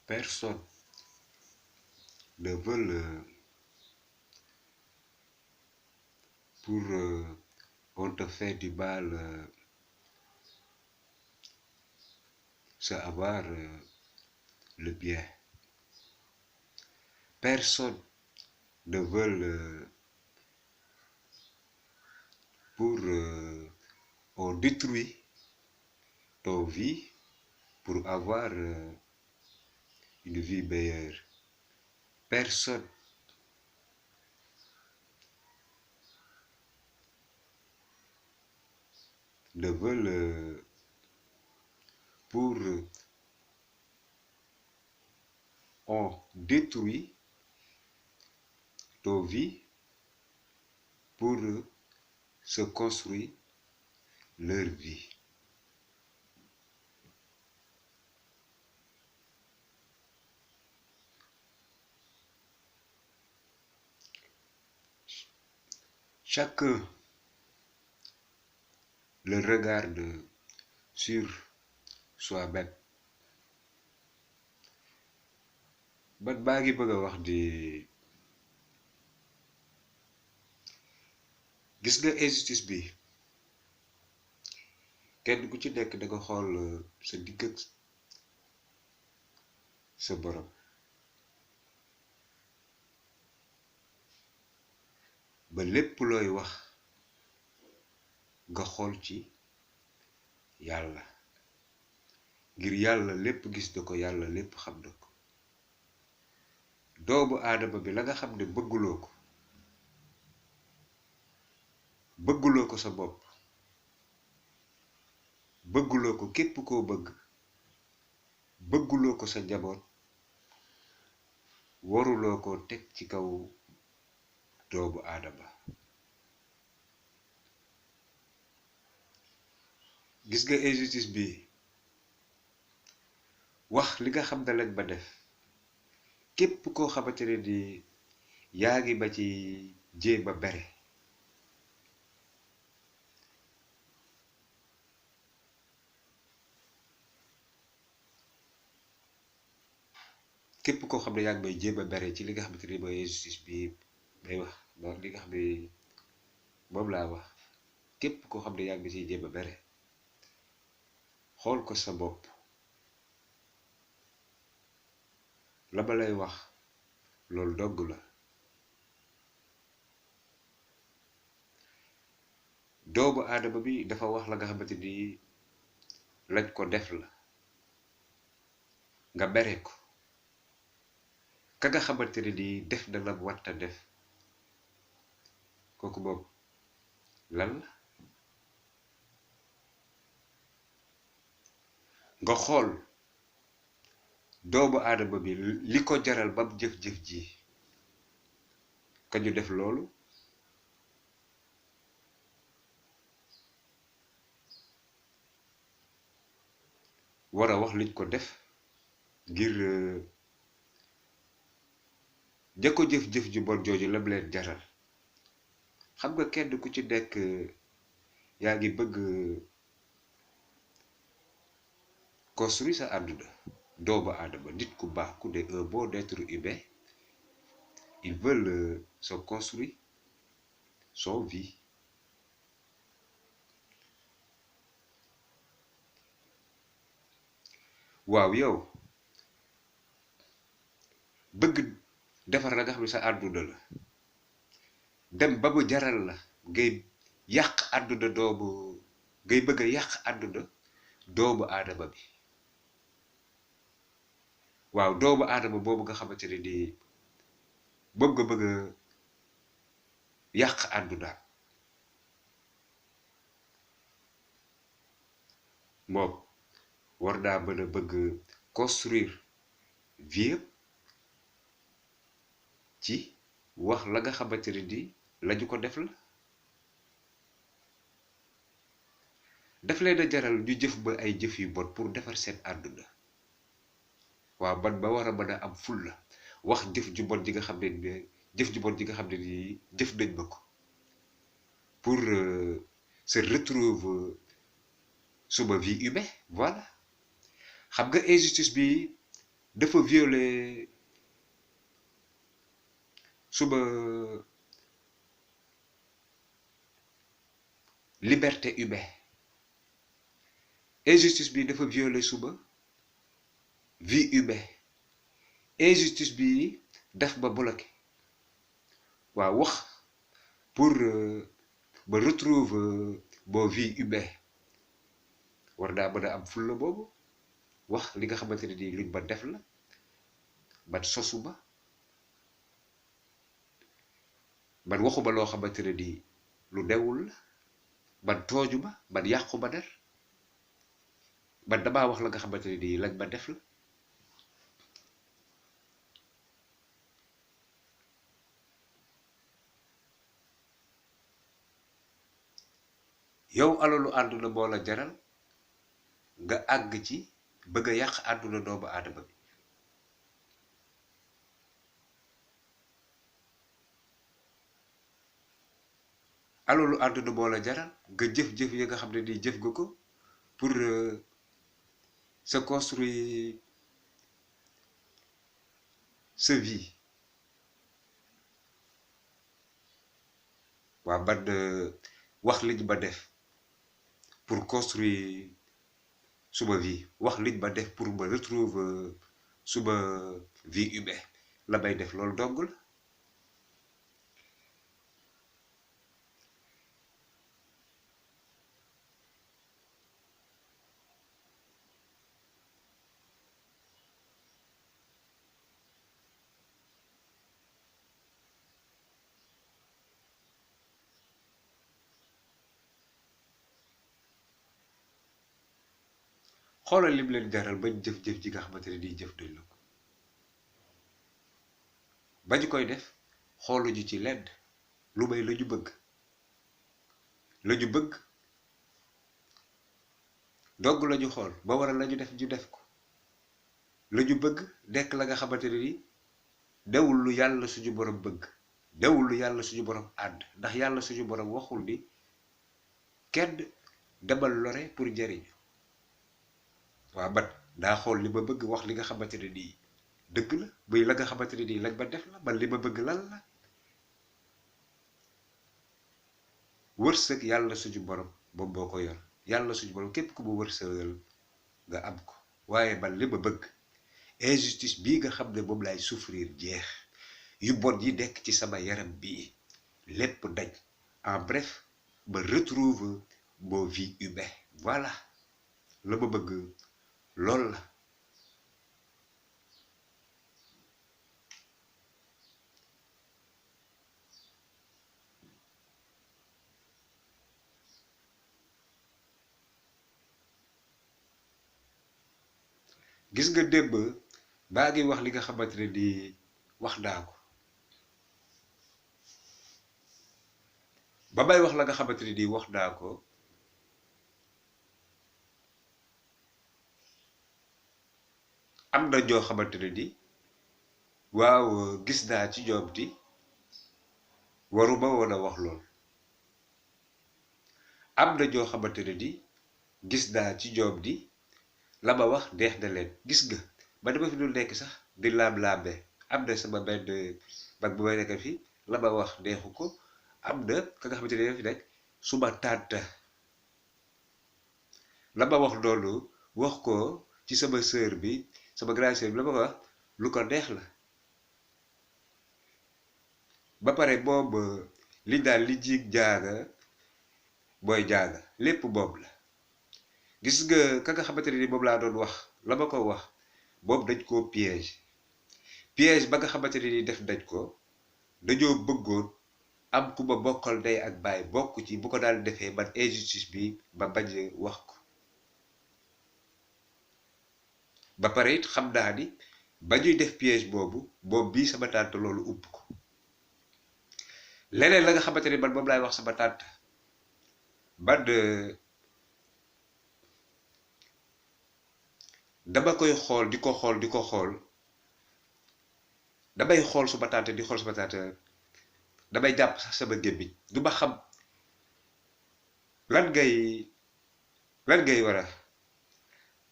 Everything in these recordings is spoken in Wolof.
Personne ne veut pour on te fait du mal, c'est avoir le bien. Personne ne veut pour on détruit ton vie pour avoir une vie meilleure. Personne ne veut pour on détruit ton vie pour se construire leur vie. Chacun le regarde sur soi-même. Man maa ngi bëgg a wax di gis nga injustice bi kenn ku ci nekk da nga xool sa digg ak sa borom ba lépp looy wax nga xool ci yàlla ngir yàlla lépp gis na ko yàlla lépp xam na ko doomu aadama bi la nga xam ne bëgguloo ko sa bopp bëgguloo ko képp koo bëgguloo ko sa njaboot waruloo ko teg ci kaw doomu aadama gis nga injustice bi wax li nga xam ne lañ ba def képp koo xamante ne ni yaa ngi ba ci jéem a bere képp koo xam ne yaa ngi may jéem a bere ci li nga xamante ni mooy injustice bi may wax donc li nga xam ne moom laa wax képp koo xam ne yaa ngi ciy jéem a bere xool ko sa bopp la ma lay wax loolu dogg la doomu aadama bi dafa wax la nga xamante ni lañ ko def la nga bere ko ka nga xamante ne ni def na la warta def kooku moom lan la nga xool doomu aadama bi li ko jaral bam jëf-jëf ji ka ñu def loolu war a wax liñ ko def ngir ja ko jëf-jëf ju bon jooju lam leen jaral xam nga kenn ku ci nekk yaa ngi bëgg construire sa àdduna doomu aadama nit ku baax ku ne un bon être humain ils veulent se construire son vie waaw yow bëgg defar la nga xam ne sa àdduna la dem ba mu jaral la ngay yàq àdduna ngay bëgg a yàq àdduna doomu aadama bi waaw doomu aadama boobu nga xamante ne nii moom nga bëgg a yàq àdduna moom war naa mën a bëgg construire vie ci wax la nga xamante ne nii lañu ko def la daf leen a jaral ñu jëf ba ay jëf yu bon pour defar seen àdduna waaw man ba war a mën a am ful la wax jëf ju bon ji nga xam ne nii jëf nañ ma ko pour se retrouve suma vie humaine voilà xam nga injustice bi dafa violer suba liberté humaine. Injustice bi dafa violer suba vie humaine. Injustice bi daf ba bloqué waaw wax pour ba retrouve bo vie humaine war naa mën a am fulla boobu wax li nga xamante ne nii luñ ba def la man sosu ba man waxuma loo xamante ne nii lu newul la man tooju ma man yàqu ma der man damaa wax la nga xamante ne nii lañ ma def la. yow alalu àdduna moo la jaral nga àgg ci bëgg a yàq àdduna doomu aadama bi. alalu àdduna moo la jaral nga jëf-jëf yi nga xam ne nii jëf nga ko pour se construire sa vie. waa man wax liñ ma def pour construire suma vie wax liñ ma def pour ma retrouve suma vie humaine la may def loolu dong la. xoolal lim leen jaral bañ jëf-jëf ji nga xamante ne nii jëf nañ la ko bañ koy def xooluñu ci lenn lu may la ñu bëgg dogg la ñu xool ba waral la ñu def ko la ñu bëgg nekk la nga xamante ne nii dewul lu yàlla suñu borom bëgg dewul lu yàlla suñu borom ànd ndax yàlla suñu borom waxul ni kenn demal lore pour njariñ. waaw man daa xool li ma bëgg wax li nga xamante ne nii dëgg la muy la nga xamante ne nii lañ ma def la man li ma bëgg lan la. wërsëg yàlla suñu borom moom moo ko yor yàlla suñu borom képp ku mu wërsëgal nga am ko waaye man li ma bëgg injustice bii nga xam ne moom laay souffrir jeex yu bon yi nekk ci sama yaram bii lépp dañ en bref ma retrouve mon vie humaine voilà la ma bëgg lool la. gis nga démb baa ngi wax li nga xamante ne nii wax naa ko ba may wax la nga xamante ne nii wax naa ko am na ñoo xamante ne ni waaw gis naa ci ñoom di waruma woon a wax lool am na ñoo xamante ne ni gis naa ci ñoom di la ma wax neex na leen. gis nga ba dama fi dul nekk sax di laam-laambe am na sama benn mag bu may nekk fii la ma wax neexu ko am na ka nga xamante ne fi nekk suma tànta la ma wax loolu wax ko ci sama sœur bi sama grande sœur bi la ma wax lu ko neex la ba pare moom li daal li jiig jaaga booy jaaga lépp moom la. gis nga ka nga xamante ne ni moom laa doon wax la ma ko wax boobu dañ koo piège ba nga xamante ne ni def dañ ko dañoo bëggoon am ku ma bokkal ndey ak baay bokk ci bu ko daal defee man injustice bi ma bañ wax ko ba pare it xam naa ni ba ñuy def piège boobu moom bii sama tante loolu upp ko. leneen la nga xamante ne man moom laay wax sama tante man dama koy xool di ko xool damay xool suma tante di xool suma tante damay jàpp sax sama gémmiñ du ma xam lan ngay war a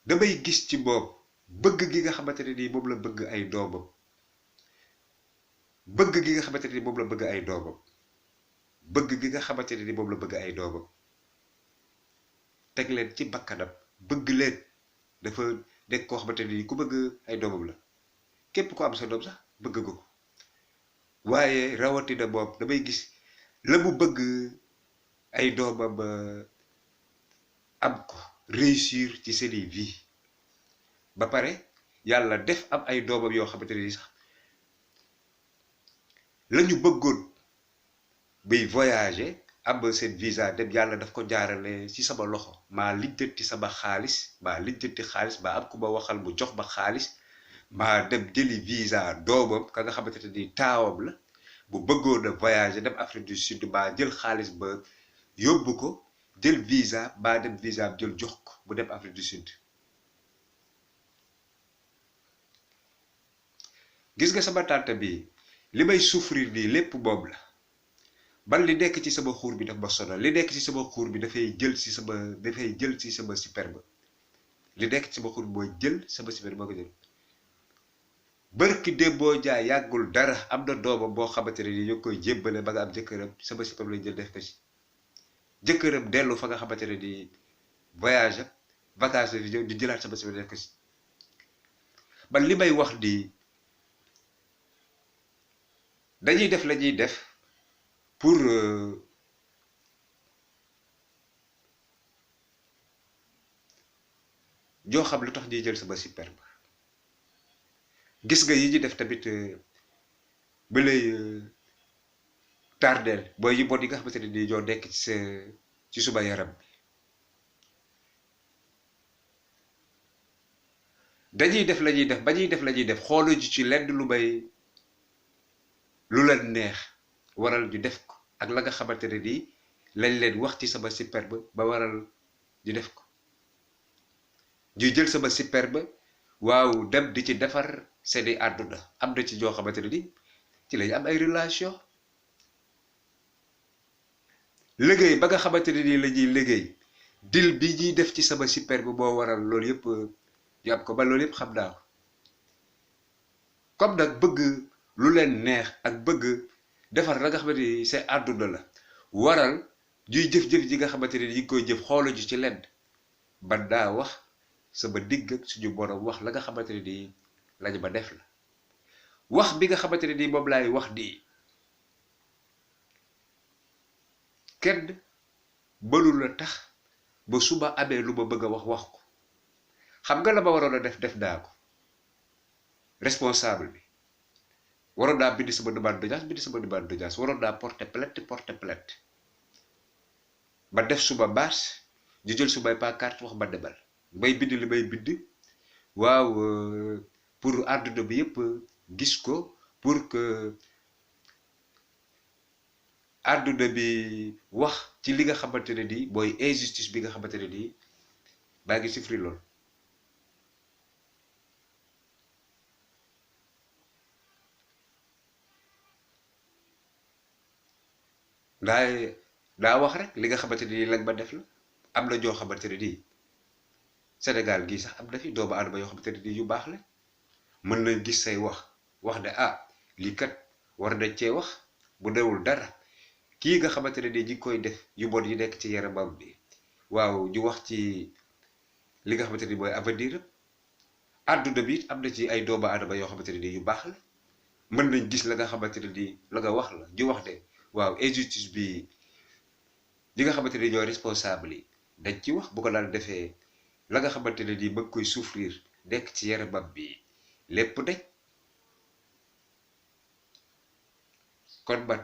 damay gis ci moom bëgg gi nga xamante ne nii moom la bëgg ay doomam bëgg gi nga xamante ne nii moom la bëgg ay doomam bëgg gi nga xamante ne nii moom la bëgg ay doomam teg leen ci bakkanam bëgg leen dafa nekk koo xamante ne nii ku bëgg ay doomam la képp ko am sa doom sax bëgg nga ko waaye rawatina moom damay gis la mu bëgg ay doomam am ko réussir ci seeni vie ba pare yàlla def am ay doomam yoo xamante ne nii sax la ñu bëggoon bay voyager am seen visa dem yàlla daf ko jaarale ci sama loxo maa lijjanti sama xaalis maa lijjanti xaalis maa am ku ma waxal mu jox ma xaalis maa dem jëli visa doomam ka nga xamante ne nii taawam la bu bëggoon a voyager dem Afrique du Sud maa jël xaalis ba yóbbu ko jël visa maa dem visa am jël jox ko mu dem Afrique du Sud gis nga sama tante bi li may souffrir nii lépp moom la man li nekk ci sama xuur bi daf ma sonal li nekk ci sama xuur bi dafay jël ci sama sperme li nekk ci sama xuur bi mooy jël sama sperme moo ko jël bërki démboo jaay yàggul dara am na doomam boo xamante ne ni ñu koy jébbale ba nga am jëkkëram sama sperme lañ jël def ko ci jëkkëram dellu fa nga xamante ne ni voyage ak vacances di ñëw di jëlaat sama sperme def ko ci man li may wax di dañuy def la ñuy def pour ñoo xam lu tax ñuy jël sama sperme gis nga yi ñu def tamit ba lay tardeel mooy yi bon yi nga xamante ne nii ñoo nekk ci suma yaram bi dañuy def la ñuy def ba ñuy def la ñuy def xooluñu ci lenn lu leen neex waral ñu def ko ak la nga xamante ne nii lañ leen wax ci sama sperme ba waral ñu def ko ñuy jël sama sperme waaw dem di ci defar seeni àdduna am na ci ñoo xamante ne ni ci lañ am ay relation liggéey ba nga xamante ne nii la ñuy liggéey dil bi ñuy def ci sama sperme boo waral loolu yëpp ñu am ko ba loolu yëpp xam naa ko comme nag bëgg lu leen neex ak bëgg defar la nga xamante ni seen àdduna la waral ñuy jëf-jëf ji nga xamante ne ni ñu ngi koy jëf xooluñu ci lenn ban daa wax sama digg ak suñu borom wax la nga xamante ne nii lañ ma def la wax bi nga xamante ne nii moom laay wax nii kenn mënu la tax ba suba amee lu ma bëgg a wax ko xam nga la ma waroon a def naa ko responsable bi waroon naa bind sama demande d'audience waroon naa porter plainte ba def suma marche ñu jël sumay pancarte wax ma demal may bind li may bind waaw pour àdduna bi yëpp gis ko pour que àdduna bi wax ci li nga xamante ne nii mooy injustice bi nga xamante ne nii baa ngi souffrir lool daa wax rek li nga xamante ne nii lañ ma def la am na ñoo xamante ne nii Sénégal gii sax am na fi doomu aadama yoo xamante ne nii yu baax la mën nañ gis say wax ne ah lii kat war nañ cee wax bu newul dara kii nga xamante ne nii ñi koy def yu bon yi nekk ci yaramam bi waaw ñu wax ci li nga xamante ni mooy avenir àdduna bi am na ci ay doomu aadama yoo xamante ne nii yu baax la mën nañ gis la nga xamante ne nii la nga wax la ñu wax ne waaw injustice bi ñi nga xamante ne ñooy responsable yi dañ ci wax bu ko daal defee la nga xamante ne nii ba koy souffrir nekk ci yaramam bi lépp de kon man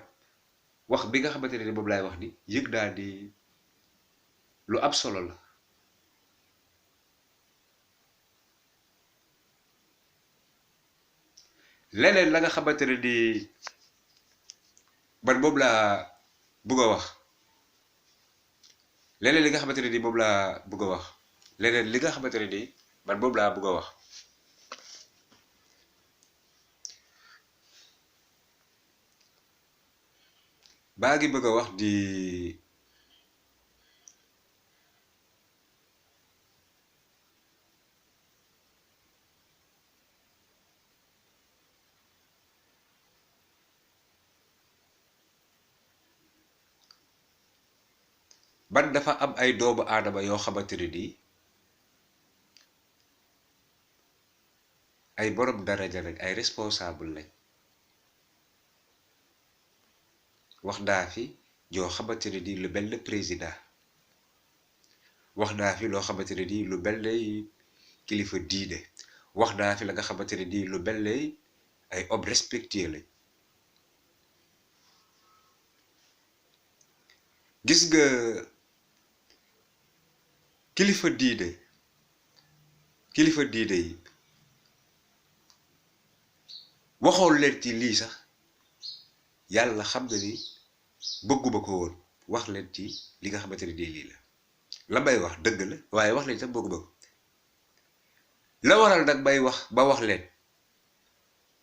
wax bi nga xamante ne ni moom laay wax ni yëg naa ni lu am solo la leneen la nga xamante ne ni man moom laa bëgg a wax leneen li nga xamante ne ni moom laa bëgg a wax leneen li nga xamante ne ni man moom laa bëgg a wax baa ngi bëgg a wax di ban dafa am ay doomu aadama yoo xamante ne nii ay borom daraja lañ ay responsable lañ wax naa fi yoo xamante ne nii lu mel ne président wax naa fi loo xamante ne nii lu mel ne kilifa diine wax naa fi la nga xamante ne nii lu mel ne ay hommes respectueux lañ gis nga kilifa diine yi waxoon leen ci lii sax yàlla xam na ni bëgguma ko woon wax leen ci li nga xamante ne nii lii la may wax dëgg la waaye wax leen sax bëgguma ko la waral nag may wax ba wax leen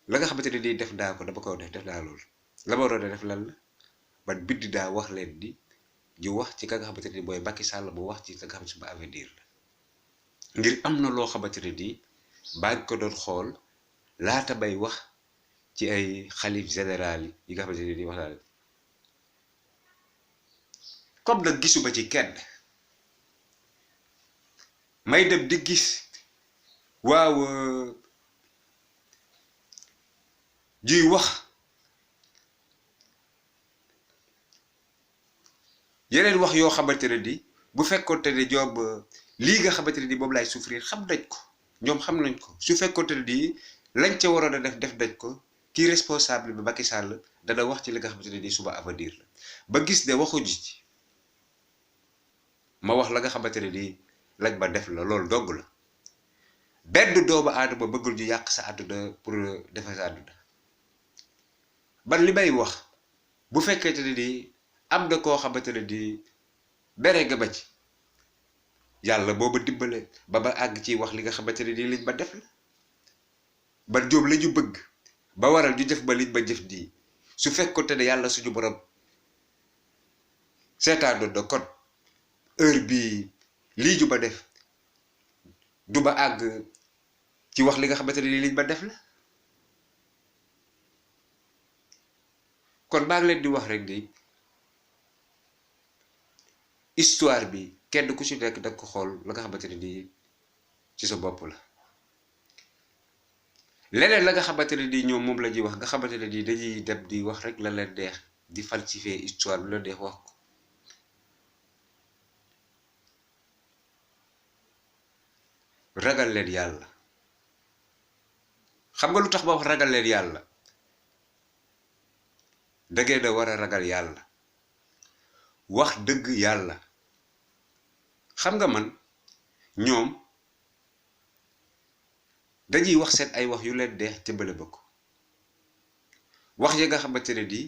la nga xamante ne nii def naa ko dama ko def naa loolu la ma waroon a def lan la man bind daa wax leen ni ñu wax ci ka nga xamante ne nii mooy Macky Sall mu wax ci ka nga xamante ne avenir la ngir am na loo xamante ne nii maa ngi ko doon xool laata may wax ci ay xalif général yi nga xamante ne nii wax naa comme nag gisuma ci kenn may dem di gis waaw juy wax yeneen wax yoo xamante ne ni bu fekkoonte ne ñoom lii nga xamante ne ni moom laay souffrir xam nañ ko ñoom xam nañ ko su fekkoonte ne nii lañ ca waroon a def nañ ko kii responsable bi Macky Sall dana wax ci li nga xamante ne nii suba avenir la ba gis ne waxuñu ci ma wax la nga xamante ne nii lañ ma def la loolu dong la benn doomu aadama bëggul ñu yàq sa àdduna pour defar sa àdduna man li may wax bu fekkente ne nii am na koo xamante ne nii bere nga ma ci yàlla boo ma dimbale ba ma àgg ci wax li nga xamante ne nii liñ ma def la man ñoom la ñu bëgg ba waral ñu def ba liñ ma jëf nii su fekkoonte ne yàlla suñu borom seetaanoon na kon heure bii lii ñu ma def du ma àgg ci wax li nga xamante ne nii liñ ma def la kon maa ngi leen di wax rek ni histoire bi kenn ku ci nekk danga ko xool la nga xamante ne nii ci sa bopp la leneen la nga xamante ne nii ñoom moom la ñuy wax nga xamante ne nii dañuy dem di wax rek la leen neex di falsifier histoire bi la neex wax ko ragal leen yàlla xam nga lu tax ma wax ragal leen yàlla da ngeen a war a ragal yàlla wax dëgg yàlla xam nga man ñoom dañuy wax seen ay wax yu leen neex tëmbale ba ko wax ya nga xamante ne nii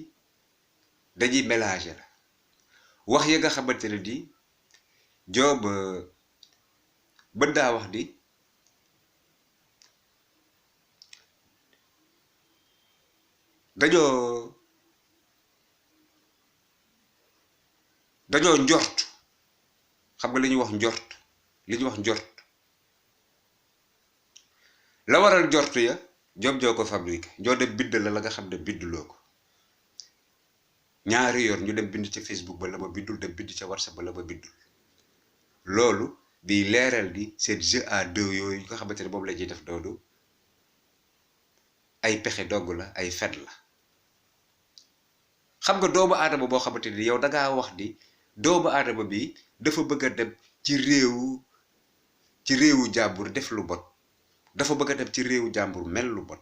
dañuy mélanger la wax ya nga xamante ne nii joob mën naa wax ni dañoo njort xam nga li ñuy wax njort la waral njort ya ñoom ñoo ko fabriqué ñoo dem bind la nga xam ne binduloo ko ñaari yoon ñu dem bind ca Facebook ba la ma bindul dem bind ca WhatsApp ba la ma bindul loolu di leeral di seen jeu à deux yooyu nga xamante ne moom la ñuy def noonu ay pexe dogg la ay fen la xam nga doomu aadama boo xamante ni yow dangaa wax ni doomu aadama bi dafa bëgg a dem ci réewu jàmbur def lu bon dafa bëgg a dem ci réewu jàmbur mel lu bon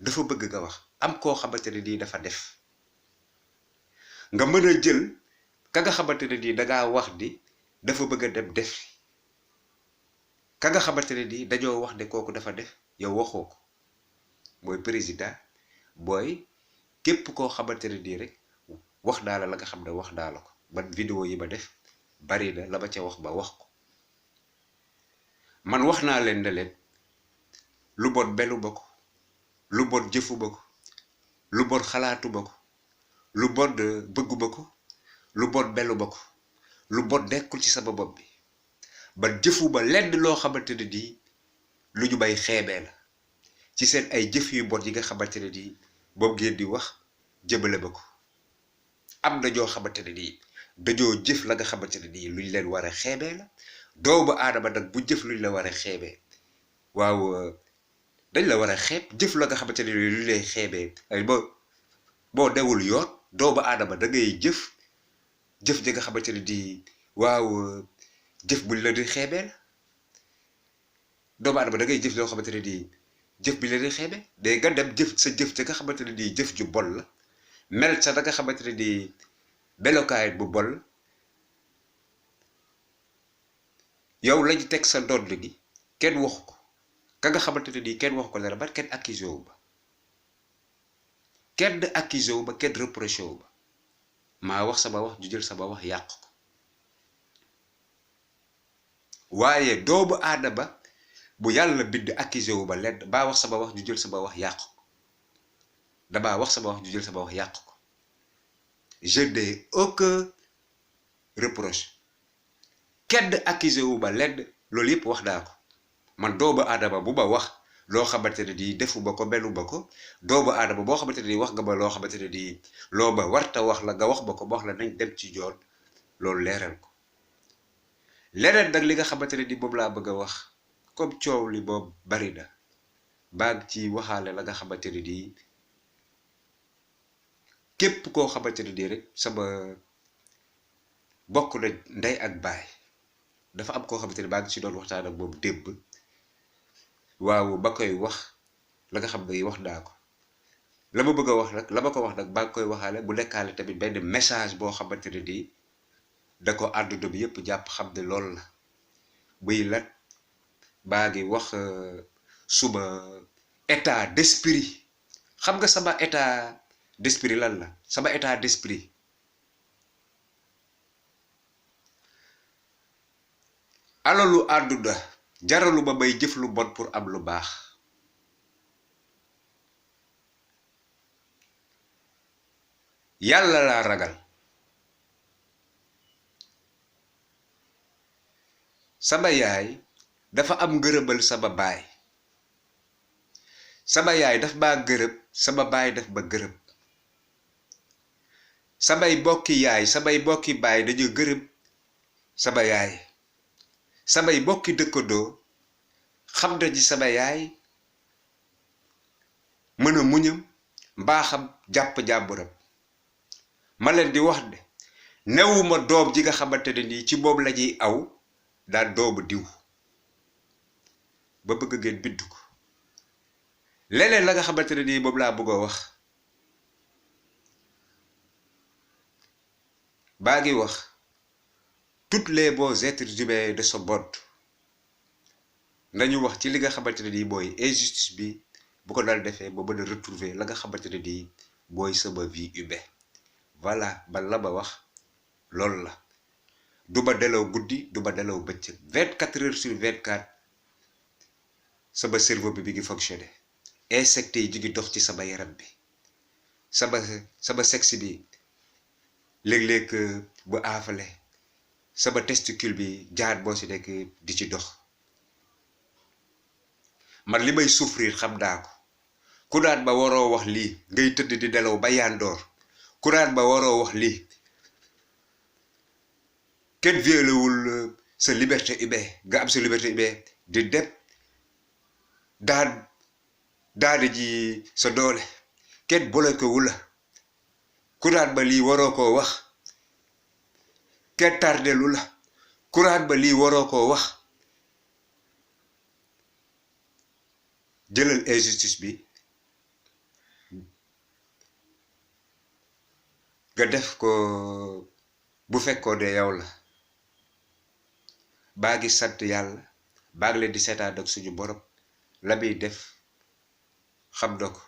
dafa bëgg nga wax am koo xamante ne nii dafa def nga mën a jël ka nga xamante ne nii dangaa wax ni dafa bëgg a dem def ka nga xamante ne nii dañoo wax ne kooku dafa def yow waxoo ko mooy président booy képp koo xamante ne nii rek wax naa la nga xam ne wax naa la ko man vidéo yi ma def bari na la ma ca wax ba wax ko man wax naa leen ne leen lu bon belu ba ko lu bon jëfu ba ko lu bon xalaatu ba ko lu bon bëggu ba ko lu bon belu ba ko lu bon nekkul ci sama bopp bi man jëfu ba lenn loo xamante ne nii lu ñu may xeebee la ci seen ay jëf yu bon yi nga xamante ne nii moom ngeen di wax jëmale ba ko am na ñoo xamante ne nii dañoo jëf la nga xamante ne nii luñ leen war a xeebee la doomu aadama nag bu jëf luñ la war a xeebee waaw dañ la war a xeeb jëf la nga xamante ne nii luñ lay xeebee ay boo dewul yoon doomu aadama da ngay jëf ji nga xamante ne nii waaw jëf buñ la di xeebee la doomu aadama da ngay jëf loo xamante ne nii jëf bi la di xeebee day nga dem jëf sa jëf ja nga xamante ne nii jëf ju bon la mel sa da nga xamante ne nii melokaay bu bon yow lañ teg sa ndodd gi kenn waxu ko ka nga xamante ne nii kenn waxu ko dara ba kenn accusé wu ba kenn accusé wu ba kenn reproché wu ba maa wax sama wax ju jël sama wax yàq ko waaye doomu aadama bu yàlla bind accusé wu ba lenn maa wax sama wax ju jël sama wax yàq ko damaa wax sama wax ju jël sama wax yàq ko je n'ai aucun reproche kenn accusé wu ba lenn loolu yëpp wax naa ko man doomu aadama bu ma wax loo xamante ne nii defuma ko meluma ko doomu aadama boo xamante ne nii wax nga ma loo xamante ne nii loo ma warta wax la nga wax ma ko ma wax la nañ dem ci yoon loolu leeral ko leneen nag li nga xamante ne nii moom laa bëgg a wax comme coow li moom bari na baa ngi ci waxaale la nga xamante ne nii képp koo xamante ne nii rek sama bokk na ndey ak baay dafa am koo xamante ne baa ngi ci doon waxtaan ak moom démb waaw ba koy wax la nga xam ne wax naa ko la ma bëgg a wax nag la ma ko wax nag baa ngi koy waxaale bu nekkaale tamit benn message boo xamante ne nii da ko àdduna bi yëpp jàpp xam ne loolu la buy lat baa ngi wax suma état d'esprit xam nga sama état d'esprit lan la sama état d'esprit alalu àdduna jaralu ma may jëf lu bon pour am lu baax yàlla laa ragal sama yaay dafa am ngërëmal sama baay sama yaay daf maa gërëm sama baay daf ma gërëm samay mbokki yaay samay mbokki baay dañu gërëm sama yaay samay mbokki dëkkandoo xam na ji sama yaay mën a muñam mbaaxam jàpp jàmburam ma leen di wax ne newuma doom ji nga xamante ne nii ci moom la ñuy aw daan doomu diw ba bëgg ngeen bind ko leneen la nga xamante ne nii moom laa bëgg a wax baa ngi wax toutes les bons êtres humains de ce monde nañu wax ci li nga xamante ne nii mooy injustice bi bu ko dal defee ba mën a retrouver la nga xamante ne nii mooy sama vie humaine voilà man la ma wax loolu la du ma nelaw guddi du ma nelaw bëccëg 24 heures sur 24 sama cerveau bi ngi fonctionner insectes yi ñu ngi dox ci sama yaram bi sama sexe bi léeg-léeg bu aafale sama testicule bi jaan boo si nekk di ci dox man li may souffrir xam naa ko ku naan ma waroo wax lii ngay tëdd di nelaw ba yandoor ku naan ma waroo wax lii kenn violewul sa liberté humaine nga am sa liberté humaine di dem daane ji sa doole kenn bloqué wu la ku naan ma lii waroo koo wax kenn tardelu la ku naan ma lii waroo koo wax jëlal injustice bi nga def ko bu fekkoon ne yow la baa ngi sant yàlla baa ngi leen di seetaan ak suñu borom la muy def xam na ko